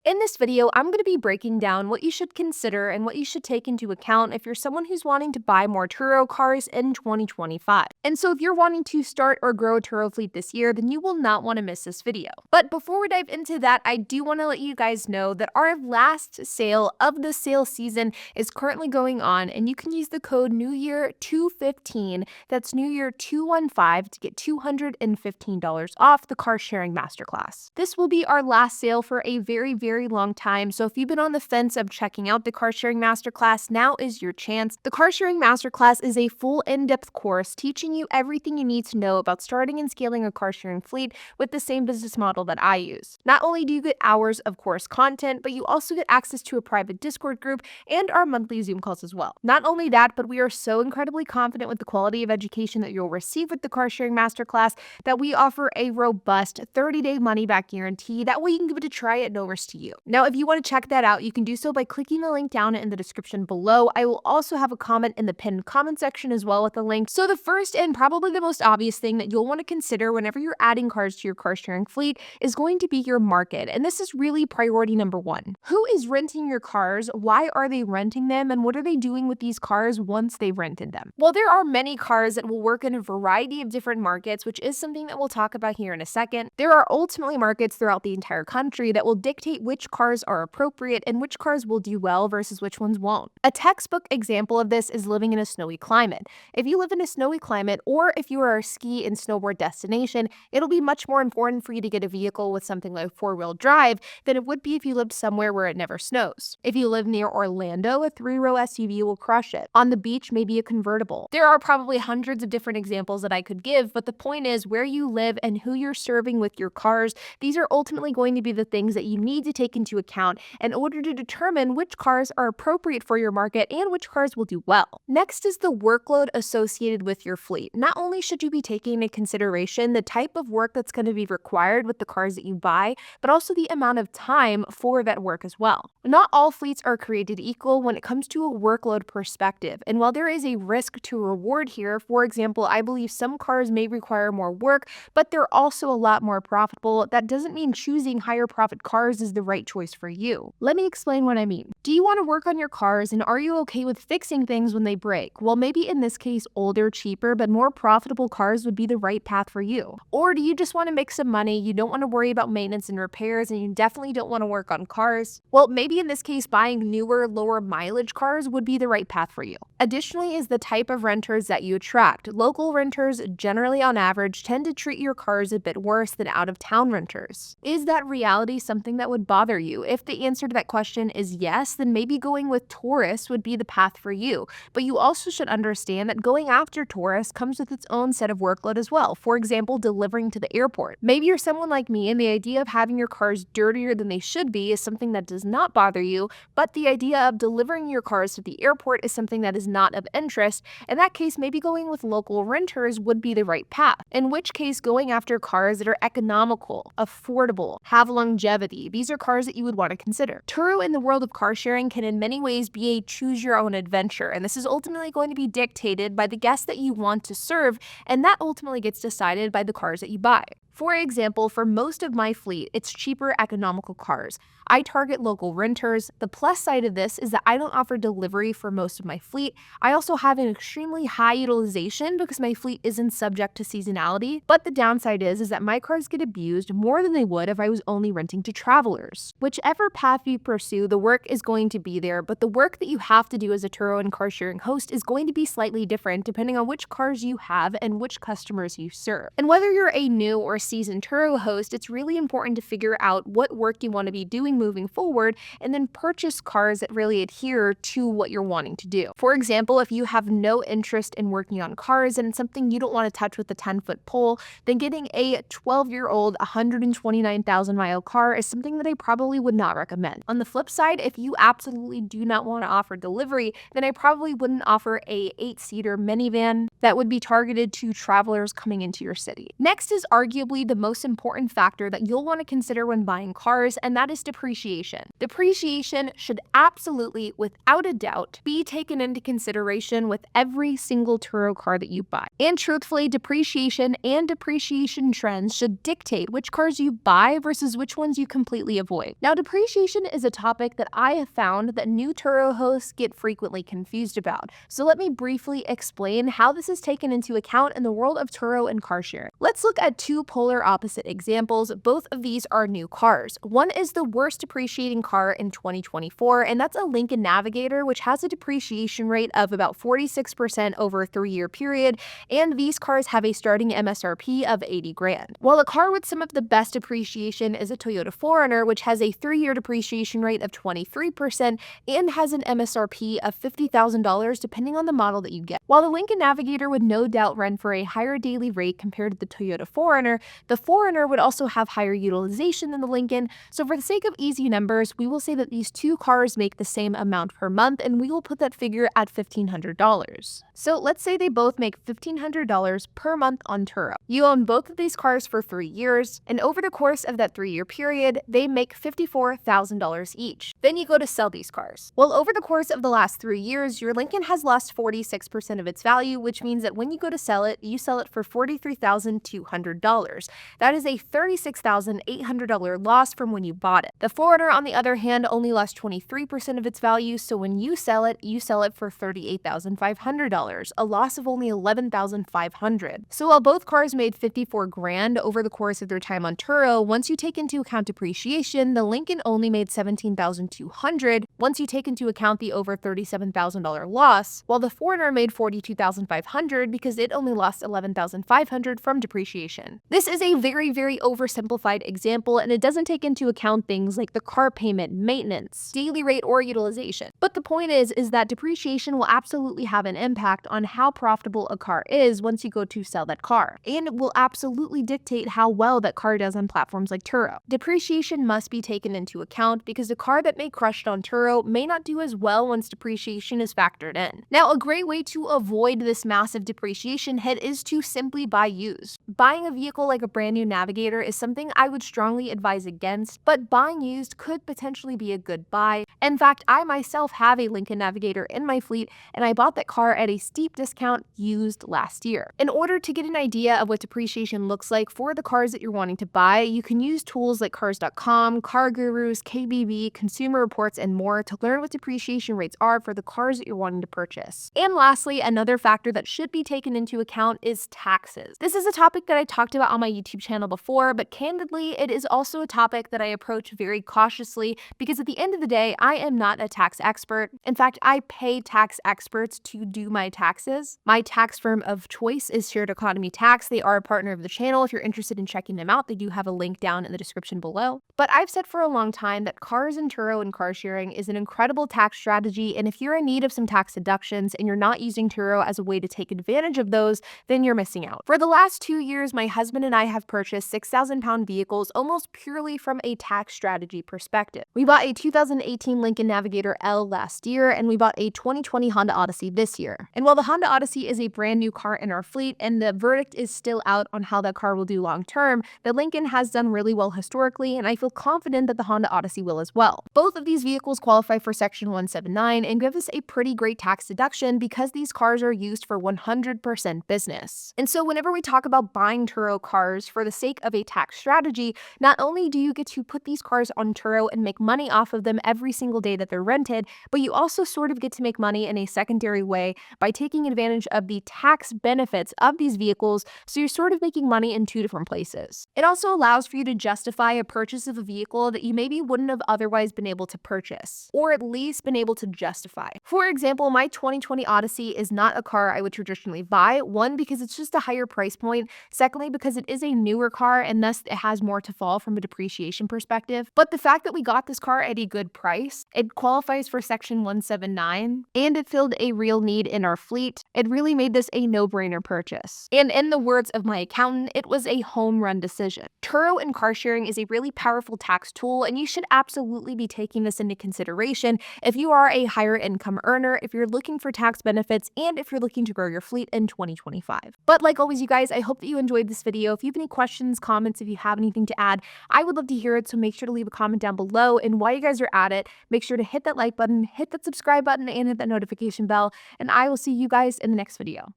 In this video, I'm going to be breaking down what you should consider and what you should take into account if you're someone who's wanting to buy more Turo cars in 2025. And so if you're wanting to start or grow a Turo fleet this year, then you will not want to miss this video. But before we dive into that, I do want to let you guys know that our last sale of the sale season is currently going on, and you can use the code NEWYEAR215, that's NEWYEAR215, to get $215 off the Car Sharing Masterclass. This will be our last sale for a very long time, so if you've been on the fence of checking out the Car Sharing Masterclass, now is your chance. The Car Sharing Masterclass is a full in-depth course teaching you everything you need to know about starting and scaling a car sharing fleet with the same business model that I use. Not only do you get hours of course content, but you also get access to a private Discord group and our monthly Zoom calls as well. Not only that, but we are so incredibly confident with the quality of education that you'll receive with the Car Sharing Masterclass that we offer a robust 30-day money-back guarantee. That way you can give it a try at no risk to you. Now, if you want to check that out, you can do so by clicking the link down in the description below. I will also have a comment in the pinned comment section as well with the link. So the first and probably the most obvious thing that you'll want to consider whenever you're adding cars to your car sharing fleet is going to be your market. And this is really priority number one. Who is renting your cars? Why are they renting them? And what are they doing with these cars once they've rented them? Well, there are many cars that will work in a variety of different markets, which is something that we'll talk about here in a second. There are ultimately markets throughout the entire country that will dictate which cars are appropriate and which cars will do well versus which ones won't. A textbook example of this is living in a snowy climate. If you live in a snowy climate, or if you are a ski and snowboard destination, it'll be much more important for you to get a vehicle with something like four-wheel drive than it would be if you lived somewhere where it never snows. If you live near Orlando, a three-row SUV will crush it. On the beach, maybe a convertible. There are probably hundreds of different examples that I could give, but the point is where you live and who you're serving with your cars, these are ultimately going to be the things that you need to take into account in order to determine which cars are appropriate for your market and which cars will do well. Next is the workload associated with your fleet. Not only should you be taking into consideration the type of work that's going to be required with the cars that you buy, but also the amount of time for that work as well. Not all fleets are created equal when it comes to a workload perspective, and while there is a risk to reward here, for example, I believe some cars may require more work, but they're also a lot more profitable. That doesn't mean choosing higher profit cars is the right choice for you. Let me explain what I mean. Do you want to work on your cars, and are you okay with fixing things when they break? Well, maybe in this case, older, cheaper, but more profitable cars would be the right path for you. Or do you just want to make some money, you don't want to worry about maintenance and repairs, and you definitely don't want to work on cars? Well, maybe in this case, buying newer, lower mileage cars would be the right path for you. Additionally is the type of renters that you attract. Local renters, generally on average, tend to treat your cars a bit worse than out-of-town renters. Is that reality something that would bother you? If the answer to that question is yes, then maybe going with tourists would be the path for you. But you also should understand that going after tourists comes with its own set of workload as well. For example, delivering to the airport. Maybe you're someone like me and the idea of having your cars dirtier than they should be is something that does not bother you, but the idea of delivering your cars to the airport is something that is not of interest. In that case, maybe going with local renters would be the right path. In which case, going after cars that are economical, affordable, have longevity. These are cars that you would want to consider. Turo in the world of car sharing can in many ways be a choose your own adventure, and this is ultimately going to be dictated by the guests that you want to serve, and that ultimately gets decided by the cars that you buy. For example, for most of my fleet, it's cheaper, economical cars. I target local renters. The plus side of this is that I don't offer delivery for most of my fleet. I also have an extremely high utilization because my fleet isn't subject to seasonality. But the downside is that my cars get abused more than they would if I was only renting to travelers. Whichever path you pursue, the work is going to be there, but the work that you have to do as a Turo and car sharing host is going to be slightly different depending on which cars you have and which customers you serve. And whether you're a new or seasoned Turo host, it's really important to figure out what work you want to be doing moving forward and then purchase cars that really adhere to what you're wanting to do. For example, if you have no interest in working on cars and it's something you don't want to touch with a 10-foot pole, then getting a 12-year-old 129,000 mile car is something that I probably would not recommend. On the flip side, if you absolutely do not want to offer delivery, then I probably wouldn't offer a 8-seater minivan that would be targeted to travelers coming into your city. Next is arguably arguably the most important factor that you'll want to consider when buying cars, and that is depreciation. Depreciation should absolutely, without a doubt, be taken into consideration with every single Turo car that you buy. And truthfully, depreciation and depreciation trends should dictate which cars you buy versus which ones you completely avoid. Now, depreciation is a topic that I have found that new Turo hosts get frequently confused about. So let me briefly explain how this is taken into account in the world of Turo and car sharing. Let's look at two polar opposite examples. Both of these are new cars. One is the worst depreciating car in 2024, and that's a Lincoln Navigator, which has a depreciation rate of about 46% over a 3-year period, and these cars have a starting MSRP of 80 grand. While a car with some of the best depreciation is a Toyota 4Runner, which has a 3-year depreciation rate of 23% and has an MSRP of $50,000 depending on the model that you get. While the Lincoln Navigator would no doubt run for a higher daily rate compared to the Toyota 4Runner, the 4Runner would also have higher utilization than the Lincoln, so for the sake of easy numbers, we will say that these two cars make the same amount per month, and we will put that figure at $1,500. So let's say they both make $1,500 per month on Turo. You own both of these cars for 3 years, and over the course of that 3-year period, they make $54,000 each. Then you go to sell these cars. Well, over the course of the last 3 years, your Lincoln has lost 46% of its value, which means that when you go to sell it, you sell it for $43,200. That is a $36,800 loss from when you bought it. The 4Runner, on the other hand, only lost 23% of its value, so when you sell it for $38,500, a loss of only $11,500. So while both cars made 54 grand over the course of their time on Turo, once you take into account depreciation, the Lincoln only made $17,200 once you take into account the over $37,000 loss, while the 4Runner made $42,500 because it only lost $11,500 from depreciation. This is a very, very oversimplified example, and it doesn't take into account things like the car payment, maintenance, daily rate, or utilization. But the point is that depreciation will absolutely have an impact on how profitable a car is once you go to sell that car, and it will absolutely dictate how well that car does on platforms like Turo. Depreciation must be taken into account because a car that may crush it on Turo may not do as well once depreciation is factored in. Now, a great way to avoid this massive depreciation hit is to simply buy used. Buying a vehicle like a brand new Navigator is something I would strongly advise against, but buying used could potentially be a good buy. In fact, I myself have a Lincoln Navigator in my fleet, and I bought that car at a steep discount used last year. In order to get an idea of what depreciation looks like for the cars that you're wanting to buy, you can use tools like Cars.com, Car Gurus, KBB, Consumer Reports, and more to learn what depreciation rates are for the cars that you're wanting to purchase. And lastly, another factor that should be taken into account is taxes. This is a topic that I talked about on my YouTube channel before, but candidly, it is also a topic that I approach very cautiously because at the end of the day, I am not a tax expert. In fact, I pay tax experts to do my taxes. My tax firm of choice is Shared Economy Tax. They are a partner of the channel. If you're interested in checking them out, they do have a link down in the description below. But I've said for a long time that cars and Turo and car sharing is an incredible tax strategy, and if you're in need of some tax deductions and you're not using Turo as a way to take advantage of those, then you're missing out. For the last 2 years, my husband and I have purchased 6,000-pound vehicles almost purely from a tax strategy perspective. We bought a 2018 Lincoln Navigator L last year, and we bought a 2020 Honda Odyssey this year. And while the Honda Odyssey is a brand new car in our fleet, and the verdict is still out on how that car will do long term, the Lincoln has done really well historically, and I feel confident that the Honda Odyssey will as well. Both of these vehicles qualify for Section 179 and give us a pretty great tax deduction because these cars are used for 100% business. And so whenever we talk about buying Turo cars for the sake of a tax strategy, not only do you get to put these cars on Turo and make money off of them every single day that they're rented, but you also sort of get to make money in a secondary way by taking advantage of the tax benefits of these vehicles, so you're sort of making money in two different places. It also allows for you to justify a purchase of a vehicle that you maybe wouldn't have otherwise been able to purchase, or at least been able to justify. For example, my 2020 Odyssey is not a car I would traditionally buy, one, because it's just a higher price point, secondly, because it is a newer car and thus it has more to fall from a depreciation perspective. But the fact that we got this car at a good price, it qualifies for Section 179, and it filled a real need in our fleet, it really made this a no-brainer purchase. And in the words of my accountant, it was a home run decision. Turo and car sharing is a really powerful tax tool, and you should absolutely be taking this into consideration if you are a higher income earner, if you're looking for tax benefits, and if you're looking to grow your fleet in 2025. But like always, you guys, I hope that you enjoyed this video. If you have any questions, comments, if you have anything to add, I would love to hear it, so make sure to leave a comment down below. And while you guys are at it, make sure to hit that like button, hit that subscribe button, and hit that notification bell, and I will see you guys in the next video.